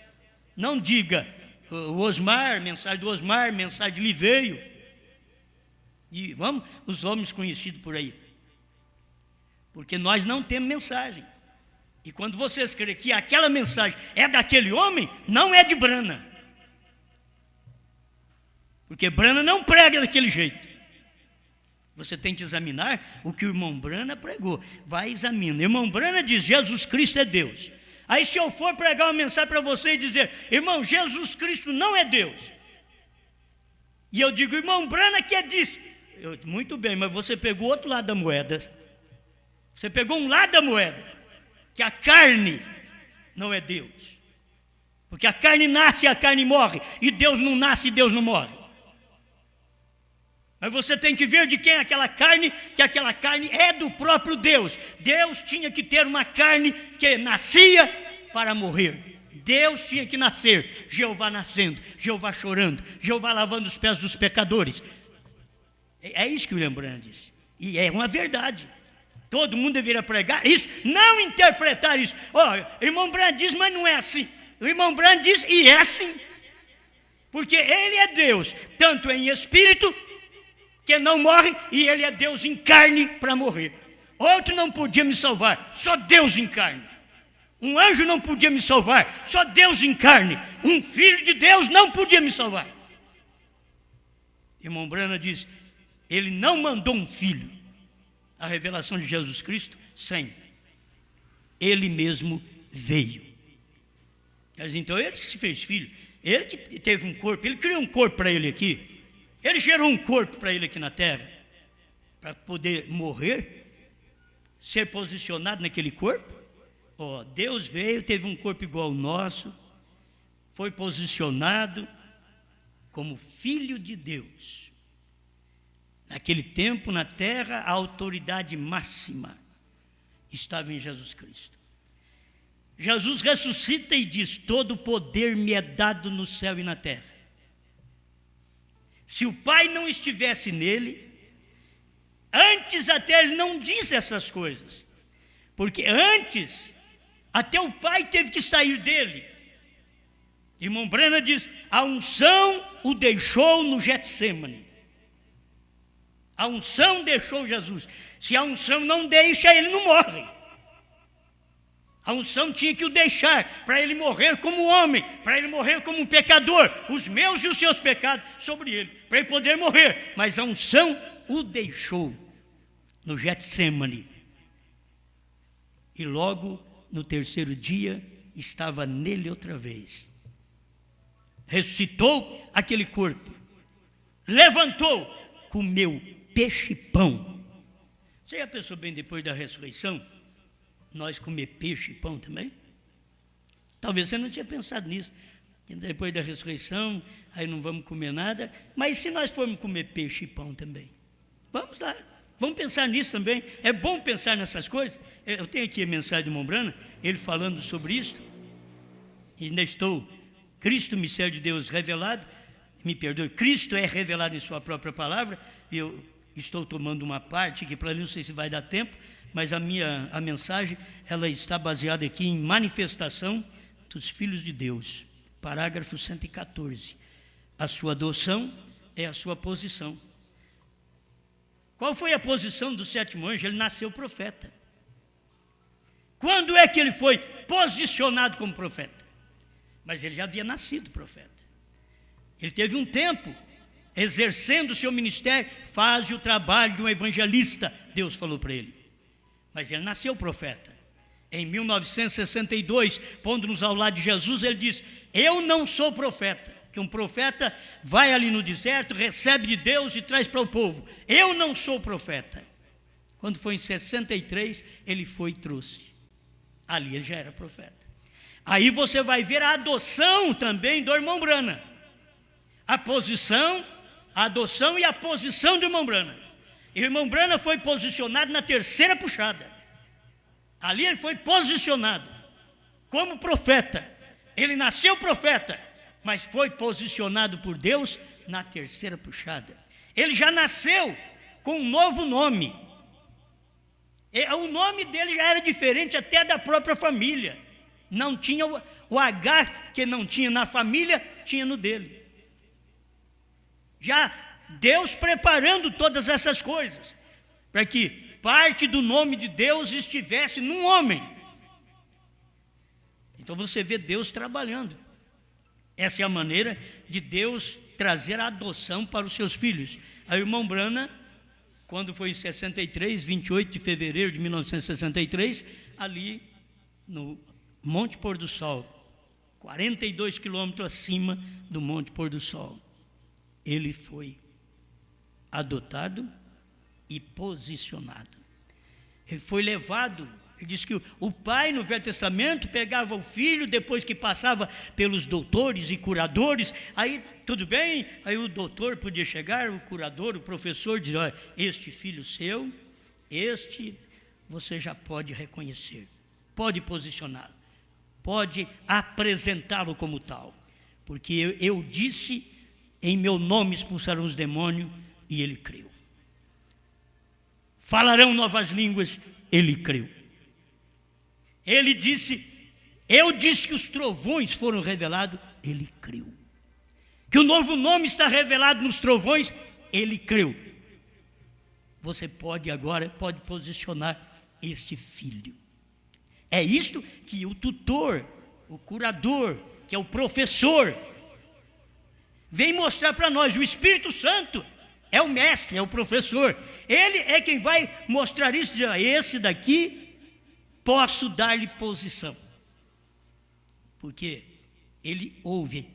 Não diga o Osmar, mensagem do Osmar, mensagem de Liveio. E vamos, os homens conhecidos por aí. Porque nós não temos mensagem. E quando vocês creem que aquela mensagem é daquele homem, não é de Brana. Porque Brana não prega daquele jeito. Você tem que examinar o que o irmão Brana pregou. Vai examinar. O irmão Brana diz: Jesus Cristo é Deus. Aí se eu for pregar uma mensagem para você e dizer: irmão, Jesus Cristo não é Deus. E eu digo: irmão Brana que é disso. Muito bem, mas você pegou outro lado da moeda. Você pegou um lado da moeda, que a carne não é Deus. Porque a carne nasce e a carne morre. E Deus não nasce e Deus não morre. Mas você tem que ver de quem é aquela carne, que aquela carne é do próprio Deus. Deus tinha que ter uma carne que nascia para morrer. Deus tinha que nascer. Jeová nascendo, Jeová chorando, Jeová lavando os pés dos pecadores. É isso que o William Branham disse. E é uma verdade. Todo mundo deveria pregar isso, não interpretar isso. O irmão Branham diz, mas não é assim. O irmão Branham diz, e é assim. Porque ele é Deus, tanto em espírito, que não morre, e ele é Deus em carne para morrer. Outro não podia me salvar, só Deus em carne. Um anjo não podia me salvar, só Deus em carne. Um filho de Deus não podia me salvar. Irmão Branham diz, ele não mandou um filho. A revelação de Jesus Cristo, sem. Ele mesmo veio. Mas então ele que se fez filho, ele que teve um corpo, ele criou um corpo para ele aqui. Ele gerou um corpo para ele aqui na terra, para poder morrer, ser posicionado naquele corpo. Deus veio, teve um corpo igual ao nosso, foi posicionado como filho de Deus. Naquele tempo, na terra, a autoridade máxima estava em Jesus Cristo. Jesus ressuscita e diz, todo o poder me é dado no céu e na terra. Se o Pai não estivesse nele, antes até ele não disse essas coisas, porque antes até o Pai teve que sair dele. Irmão Branham diz, a unção o deixou no Getsêmani. A unção deixou Jesus. Se a unção não deixa, ele não morre. A unção tinha que o deixar, para ele morrer como homem, para ele morrer como um pecador, os meus e os seus pecados sobre ele, para ele poder morrer. Mas a unção o deixou no Getsêmani. E logo, no terceiro dia, estava nele outra vez. Ressuscitou aquele corpo, levantou, comeu peixe e pão. Você já pensou bem depois da ressurreição? Nós comer peixe e pão também? Talvez você não tinha pensado nisso. Depois da ressurreição, aí não vamos comer nada. Mas se nós formos comer peixe e pão também? Vamos lá, vamos pensar nisso também. É bom pensar nessas coisas. Eu tenho aqui a mensagem de irmão Branham, ele falando sobre isso. Ainda estou, Cristo, mistério de Deus revelado. Me perdoe, Cristo é revelado em sua própria palavra. Eu estou tomando uma parte que para mim não sei se vai dar tempo, mas a mensagem, ela está baseada aqui em manifestação dos filhos de Deus. Parágrafo 114. A sua adoção é a sua posição. Qual foi a posição do sétimo anjo? Ele nasceu profeta. Quando é que ele foi posicionado como profeta? Mas ele já havia nascido profeta. Ele teve um tempo exercendo o seu ministério, faz o trabalho de um evangelista, Deus falou para ele. Mas ele nasceu profeta. Em 1962, pondo-nos ao lado de Jesus, ele diz, eu não sou profeta, que um profeta vai ali no deserto, recebe de Deus e traz para o povo. Eu não sou profeta. Quando foi em 63, ele foi e trouxe. Ali ele já era profeta. Aí você vai ver a adoção também do irmão Branham. A posição, a adoção e a posição do irmão Branham. E o irmão Branham foi posicionado na terceira puxada. Ali ele foi posicionado como profeta. Ele nasceu profeta, mas foi posicionado por Deus na terceira puxada. Ele já nasceu com um novo nome. O nome dele já era diferente até da própria família. Não tinha o H que não tinha na família, tinha no dele. Já Deus preparando todas essas coisas, para que parte do nome de Deus estivesse num homem. Então você vê Deus trabalhando. Essa é a maneira de Deus trazer a adoção para os seus filhos. A irmã Branham, quando foi em 63, 28 de fevereiro de 1963, ali no Monte Pôr do Sol, 42 quilômetros acima do Monte Pôr do Sol, ele foi adotado e posicionado. Ele foi levado Ele diz que o pai no Velho Testamento pegava o filho, depois que passava pelos doutores e curadores, aí tudo bem, aí o doutor podia chegar, o curador, o professor, dizer: olha, este filho seu, este você já pode reconhecer, pode posicioná-lo, pode apresentá-lo como tal, porque eu disse, em meu nome expulsarão os demônios, e ele creu. Falarão novas línguas, ele creu. Ele disse, eu disse que os trovões foram revelados, ele creu. Que o novo nome está revelado nos trovões, ele creu. Você pode agora, pode posicionar este filho. É isto que o tutor, o curador, que é o professor, vem mostrar para nós. O Espírito Santo é o mestre, é o professor. Ele é quem vai mostrar isso, dizer: esse daqui posso dar-lhe posição, porque ele ouve.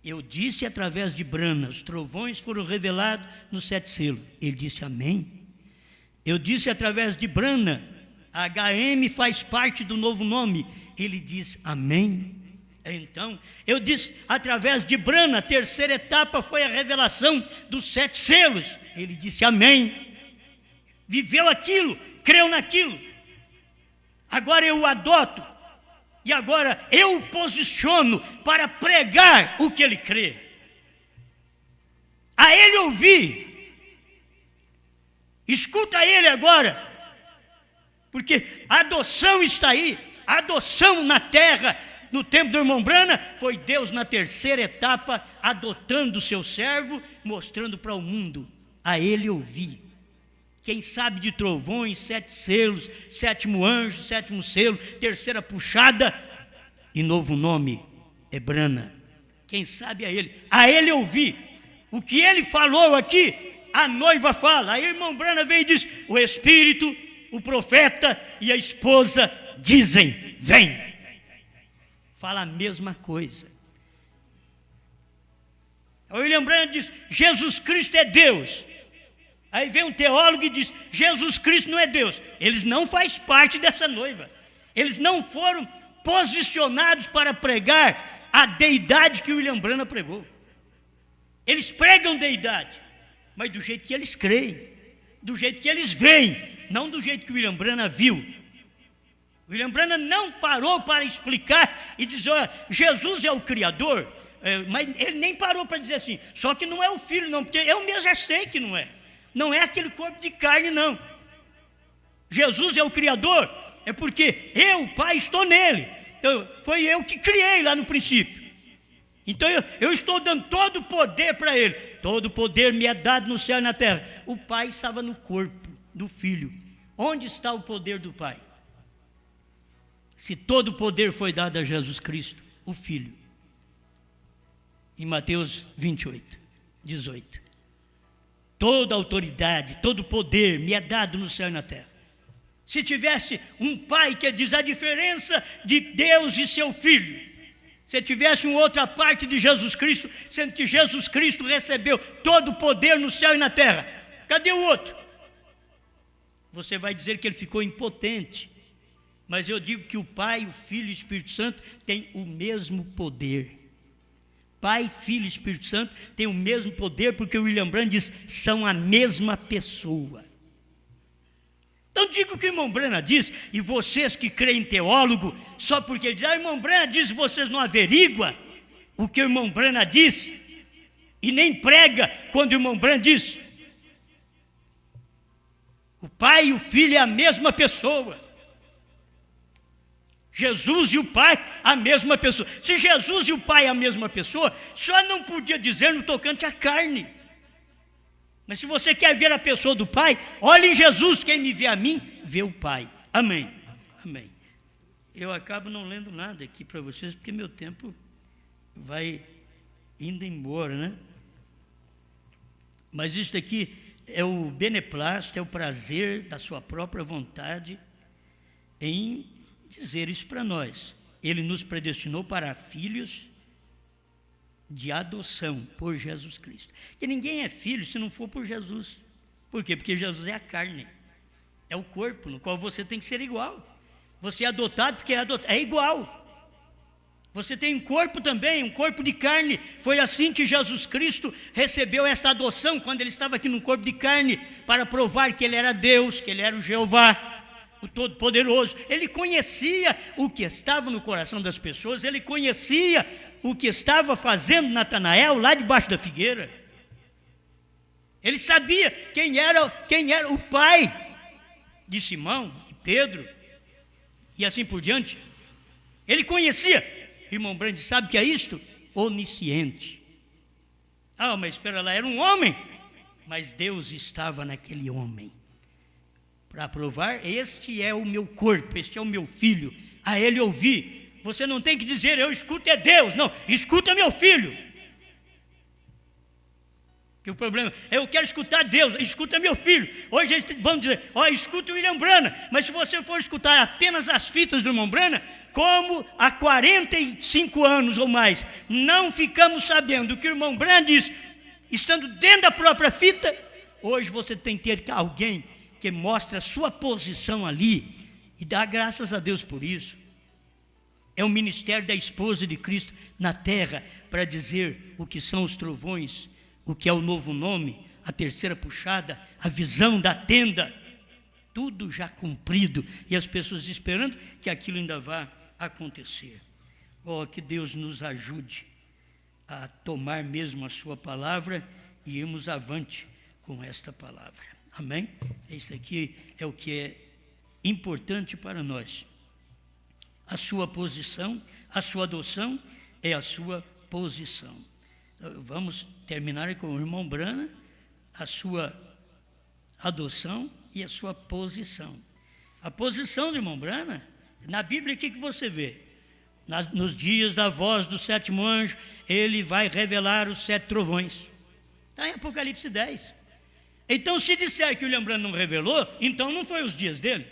Eu disse através de Brana, os trovões foram revelados nos 7 selos. Ele disse amém. Eu disse através de Brana, HM faz parte do novo nome. Ele diz amém. Então, eu disse através de Brana, a terceira etapa foi a revelação dos 7 selos. Ele disse amém. Viveu aquilo, creu naquilo. Agora eu o adoto, e agora eu o posiciono para pregar o que ele crê. A ele ouvir. Escuta ele agora, porque a adoção está aí, a adoção na terra. No tempo do irmão Brana, foi Deus na terceira etapa, adotando o seu servo, mostrando para o mundo, a ele ouvir. Quem sabe de trovões, 7 selos, 7º anjo, 7º selo, terceira puxada, e novo nome é Brana. Quem sabe a ele ouvir. O que ele falou aqui, a noiva fala. Aí o irmão Brana vem e diz: o Espírito, o profeta e a esposa dizem, vem. Fala a mesma coisa. O William Branham diz: Jesus Cristo é Deus. Aí vem um teólogo e diz: Jesus Cristo não é Deus. Eles não fazem parte dessa noiva. Eles não foram posicionados para pregar a deidade que o William Branham pregou. Eles pregam deidade, mas do jeito que eles creem, do jeito que eles veem, não do jeito que o William Branham viu. O William Branham não parou para explicar e dizer: olha, Jesus é o Criador, mas ele nem parou para dizer assim, só que não é o Filho não, porque eu mesmo já sei que não é. Não é aquele corpo de carne, não. Jesus é o Criador, é porque eu, Pai, estou nele. Então, foi eu que criei lá no princípio. Então eu estou dando todo o poder para ele. Todo o poder me é dado no céu e na terra. O Pai estava no corpo do Filho. Onde está o poder do Pai? Se todo o poder foi dado a Jesus Cristo, o Filho. Em Mateus 28, 18. Toda a autoridade, todo o poder me é dado no céu e na terra. Se tivesse um pai que diz a diferença de Deus e seu Filho, se tivesse uma outra parte de Jesus Cristo, sendo que Jesus Cristo recebeu todo o poder no céu e na terra, cadê o outro? Você vai dizer que ele ficou impotente, mas eu digo que o Pai, o Filho e o Espírito Santo têm o mesmo poder. Pai, Filho e Espírito Santo têm o mesmo poder, porque o William Branham diz, são a mesma pessoa. Então diga o que o irmão Branham diz, e vocês que creem em teólogo, só porque ele diz: o irmão Branham diz, vocês não averiguam o que o irmão Branham diz, e nem prega quando o irmão Branham diz. O Pai e o Filho é a mesma pessoa. Jesus e o Pai, a mesma pessoa. Se Jesus e o Pai é a mesma pessoa, só não podia dizer no tocante à carne. Mas se você quer ver a pessoa do Pai, olhe em Jesus. Quem me vê a mim, vê o Pai. Amém. Amém. Eu acabo não lendo nada aqui para vocês, porque meu tempo vai indo embora, né? Mas isso aqui é o beneplácito, é o prazer da sua própria vontade em dizer isso para nós. Ele nos predestinou para filhos de adoção por Jesus Cristo. Que ninguém é filho se não for por Jesus. Por quê? Porque Jesus é a carne, é o corpo no qual você tem que ser igual. Você é adotado porque é adotado. É igual. Você tem um corpo também, um corpo de carne. Foi assim que Jesus Cristo recebeu esta adoção, quando ele estava aqui no corpo de carne, para provar que ele era Deus, que ele era o Jeová, o Todo-Poderoso. Ele conhecia o que estava no coração das pessoas, ele conhecia o que estava fazendo Natanael lá debaixo da figueira. Ele sabia quem era o pai de Simão, de Pedro, e assim por diante. Ele conhecia. Irmão Brandi, sabe o que é isto? Onisciente. Ah, mas espera lá, era um homem. Mas Deus estava naquele homem para provar: este é o meu corpo, este é o meu filho, a ele ouvir. Você não tem que dizer: eu escuto é Deus. Não, escuta meu filho. Que o problema é: eu quero escutar Deus, escuta meu filho. Hoje eles vão dizer: ó, escuta o William Branham. Mas se você for escutar apenas as fitas do irmão Branham, como há 45 anos ou mais, não ficamos sabendo o que o irmão Branham diz, estando dentro da própria fita, hoje você tem que ter alguém que mostre a sua posição ali, e dá graças a Deus por isso. É o ministério da esposa de Cristo na terra, para dizer o que são os trovões, o que é o novo nome, a terceira puxada, a visão da tenda, tudo já cumprido, e as pessoas esperando que aquilo ainda vá acontecer. Oh, que Deus nos ajude a tomar mesmo a sua palavra e irmos avante com esta palavra. Amém? Isso aqui é o que é importante para nós. A sua posição, a sua adoção é a sua posição. Então, vamos terminar com o irmão Branham, a sua adoção e a sua posição. A posição do irmão Branham, na Bíblia, o que você vê? Nos dias da voz do sétimo anjo, ele vai revelar os 7 trovões. Está em Apocalipse 10. Então, se disser que o William Branham não revelou, então não foi os dias dele.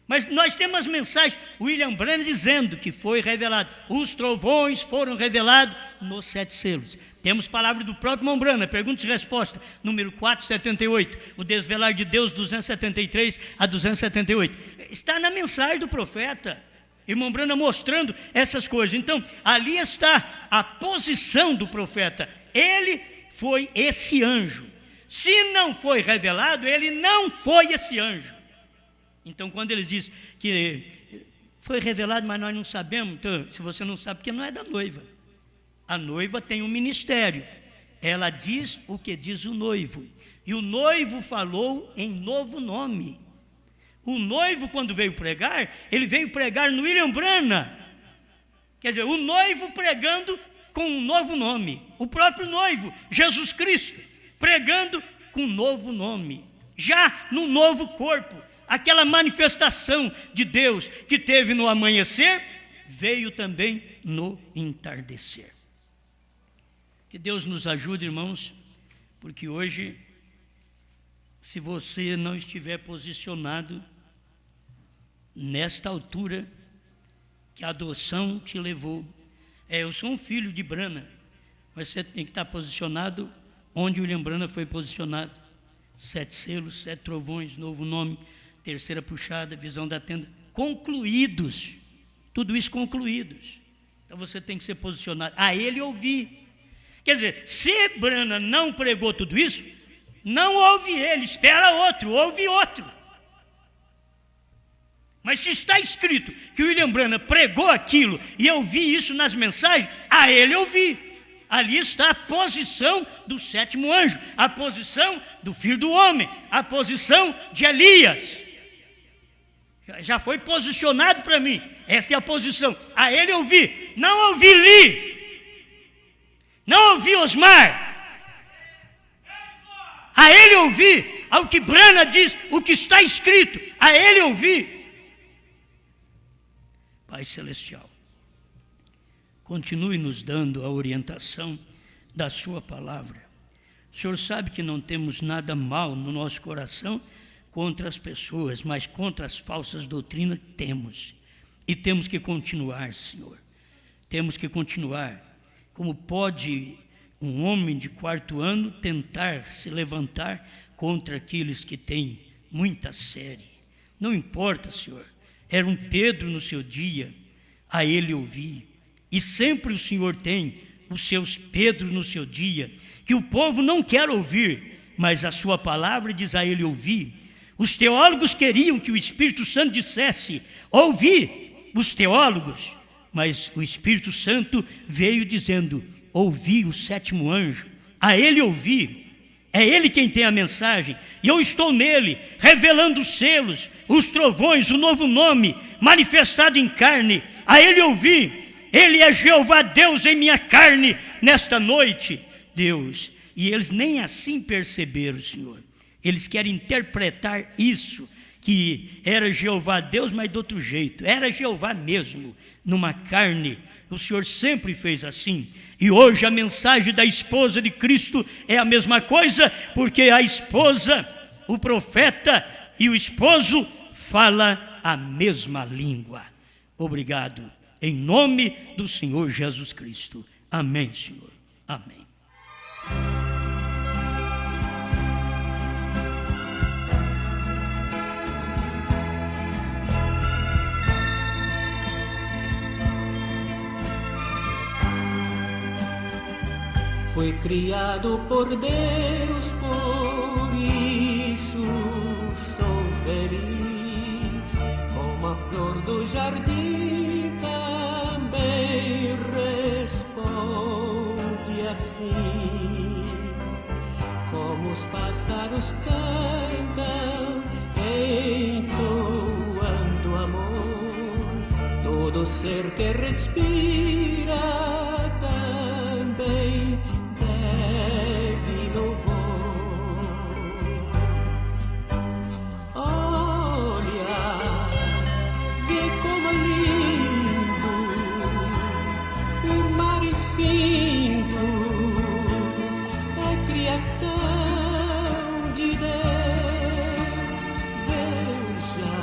Mas nós temos as mensagens, William Branham dizendo que foi revelado. Os trovões foram revelados nos 7 selos. Temos palavra do próprio irmão Branham, pergunta e resposta, número 478, o desvelar de Deus 273 a 278. Está na mensagem do profeta, irmão Branham mostrando essas coisas. Então, ali está a posição do profeta. Ele foi esse anjo. Se não foi revelado, ele não foi esse anjo. Então, quando ele diz que foi revelado, mas nós não sabemos, então, se você não sabe, porque não é da noiva. A noiva tem um ministério. Ela diz o que diz o noivo. E o noivo falou em novo nome. O noivo, quando veio pregar, ele veio pregar no William Branham. Quer dizer, o noivo pregando com um novo nome. O próprio noivo, Jesus Cristo, pregando com um novo nome. Já no novo corpo. Aquela manifestação de Deus que teve no amanhecer, veio também no entardecer. Que Deus nos ajude, irmãos, porque hoje, se você não estiver posicionado nesta altura que a adoção te levou, eu sou um filho de Branham, mas você tem que estar posicionado onde o William Branham foi posicionado. 7 selos, 7 trovões, novo nome, terceira puxada, visão da tenda, concluídos, tudo isso concluídos. Então você tem que ser posicionado, a ele ouvir. Quer dizer, se Branham não pregou tudo isso, não ouve ele, espera outro, ouve outro. Mas se está escrito que o William Branham pregou aquilo, e eu vi isso nas mensagens, a ele ouvir. Ali está a posição do 7º anjo, a posição do Filho do Homem, a posição de Elias. Já foi posicionado para mim. Esta é a posição. A ele ouvi. Não ouvi Li. Não ouvi Osmar. A ele ouvi. Ao que Branham diz, o que está escrito. A ele ouvi. Pai Celestial, continue nos dando a orientação da sua palavra. O Senhor sabe que não temos nada mal no nosso coração contra as pessoas, mas contra as falsas doutrinas temos. E temos que continuar, Senhor. Temos que continuar. Como pode um homem de 4º ano tentar se levantar contra aqueles que têm muita série? Não importa, Senhor. era um Pedro no seu dia, a ele ouvi. E sempre o Senhor tem os seus Pedro no seu dia, que o povo não quer ouvir, mas a sua palavra diz a ele ouvir. Os teólogos queriam que o Espírito Santo dissesse, ouvi, os teólogos, mas o Espírito Santo veio dizendo, ouvi o sétimo anjo, a ele ouvi. É ele quem tem a mensagem, e eu estou nele, revelando os selos, os trovões, o novo nome, manifestado em carne, a ele ouvi. Ele é Jeová Deus em minha carne, nesta noite, Deus. E eles nem assim perceberam, Senhor. Eles querem interpretar isso, que era Jeová Deus, mas de outro jeito. Era Jeová mesmo, numa carne. O Senhor sempre fez assim. E hoje a mensagem da esposa de Cristo é a mesma coisa, porque a esposa, o profeta e o esposo fala a mesma língua. Obrigado. Em nome do Senhor Jesus Cristo. Amém, Senhor. Amém. Foi criado por Deus, por isso sou feliz. Como a flor do jardim também responde assim. Como os pássaros cantam, entoando amor. Todo ser que respira também de Deus, veja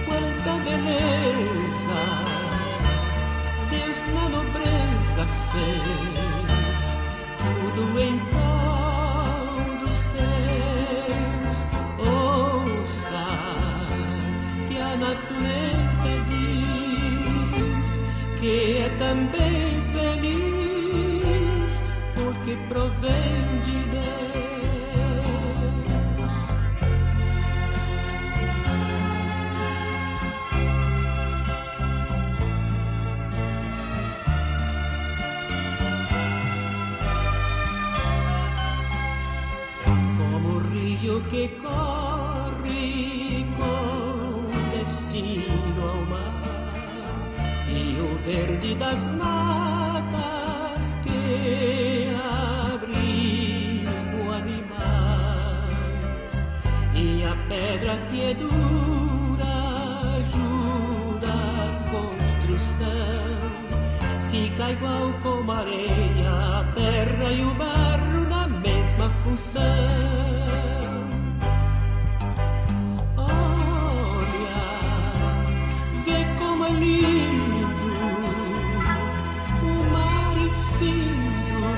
quanta beleza Deus na nobreza fez, tudo em prol dos seus. Ouça que a natureza diz que é também feliz, porque provém de Deus. Como o rio que corre com destino ao mar, e o verde das matas que a pedra que é dura ajuda a construção. Fica igual como a areia, a terra e o barro na mesma função. Olha, vê como é lindo o mar infindo,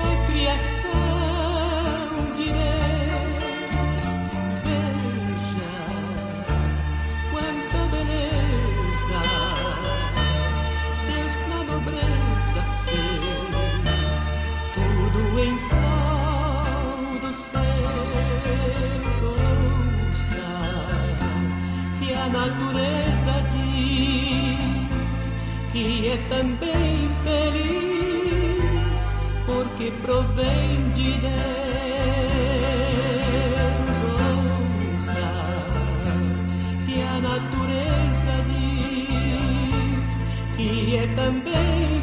é criação de Deus. Em prol dos seus, ouça que a natureza diz que é também feliz, porque provém de Deus. Ouça que a natureza diz que é também